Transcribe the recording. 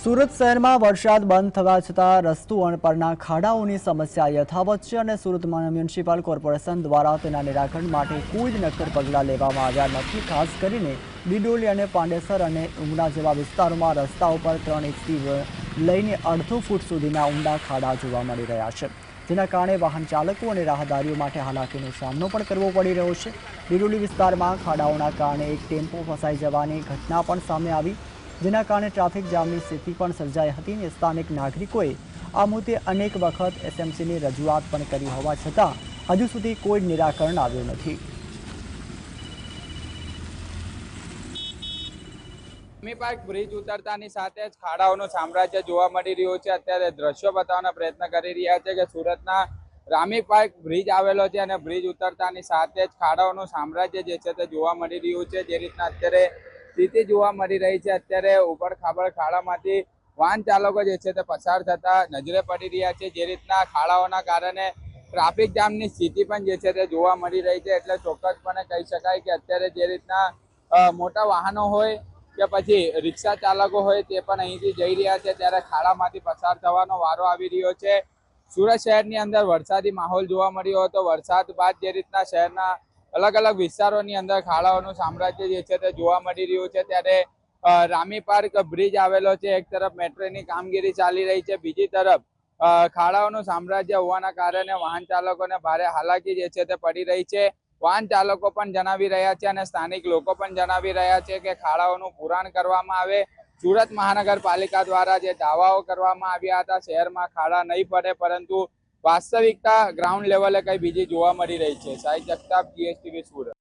સુરત શહેરમાં વરસાદ બંધ થવા છતાં રસ્તો પરના ખાડાઓની સમસ્યા યથાવત છે અને સુરત મ્યુનિસિપલ કોર્પોરેશન દ્વારા તેના નિરાકરણ માટે કોઈ જ નક્કર પગલાં લેવામાં આવ્યા નથી। ખાસ કરીને બિડોલી અને પાંડેસર અને ઉમરા જેવા વિસ્તારોમાં રસ્તા ઉપર 3 ઇંચથી લઈને અડધો ફૂટ સુધીના ઊંડા ખાડા જોવા મળી રહ્યા છે, જેના કારણે વાહન ચાલકો અને રાહદારીઓ માટે હાલાકીનો સામનો પણ કરવો પડી રહ્યો છે। બિડોલી વિસ્તારમાં ખાડાઓના કારણે એક ટેમ્પો ફસાઈ જવાની ઘટના પણ સામે આવી, જેના કારણે ટ્રાફિક જામની સ્થિતિ પણ સર્જાઈ હતી અને સ્થાનિક નાગરિકોએ આ મુદ્દે અનેક વખત એસએમસીની રજૂઆત પણ કરી હોવા છતાં હજુ સુધી કોઈ નિરાકરણ આવ્યું નથી। રામી પાર્ક બ્રિજ ઉતરતાની સાથે જ ખાડાઓનું સામ્રાજ્ય જોવા મળી રહ્યું છે। અત્યારે દ્રશ્યો બતાવવાનો પ્રયત્ન કરી રહ્યા છે કે સુરતના રામી પાર્ક બ્રિજ આવેલો છે અને બ્રિજ ઉતરતાની સાથે જ ખાડાઓનું સામ્રાજ્ય જે છે તે જોવા મળી રહ્યું છે। જે રીતના અત્યારે સ્થિતિ જોવા મળી રહી છે, અત્યારે ઉબડ ખાબડ ખાડામાંથી વાહન ચાલકો જે છે તે પસાર થતા નજરે પડી રહ્યા છે। જે રીતના ખાડાઓના કારણે ટ્રાફિક જામની સ્થિતિ પણ જે છે તે જોવા મળી રહી છે, એટલે ચોક્કસપણે કહી શકાય કે અત્યારે જે રીતના મોટા વાહનો હોય કે પછી રિક્ષા ચાલકો હોય તે પણ અહીંથી જઈ રહ્યા છે, ત્યારે ખાડામાંથી પસાર થવાનો વારો આવી રહ્યો છે। સુરત શહેરની અંદર વરસાદી માહોલ જોવા મળ્યો હતો। વરસાદ બાદ જે રીતના શહેરના અલગ અલગ વિસ્તારોની અંદર ખાડાઓનું સામ્રાજ્ય જે છે તે જોવા મળી રહ્યું છે, ત્યારે રામી પાર્ક બ્રિજ આવેલો છે। એક તરફ મેટ્રોની કામગીરી ચાલી રહી છે, બીજી તરફ ખાડાઓનું સામ્રાજ્ય હોવાના કારણે વાહન ચાલકોને ભારે હાલાકી જે છે તે પડી રહી છે। વાહન ચાલકો પણ જણાવી રહ્યા છે અને સ્થાનિક લોકો પણ જણાવી રહ્યા છે કે ખાડાઓનું પુરાણ કરવામાં આવે। સુરત મહાનગરપાલિકા દ્વારા જે દાવાઓ કરવામાં આવ્યા હતા શહેરમાં ખાડા નહીં પડે, પરંતુ વાસ્તવિકતા ગ્રાઉન્ડ લેવલે કઈ બીજી જોવા મળી રહી છે। સાહિદ જગતાપ, GSTV સુરત।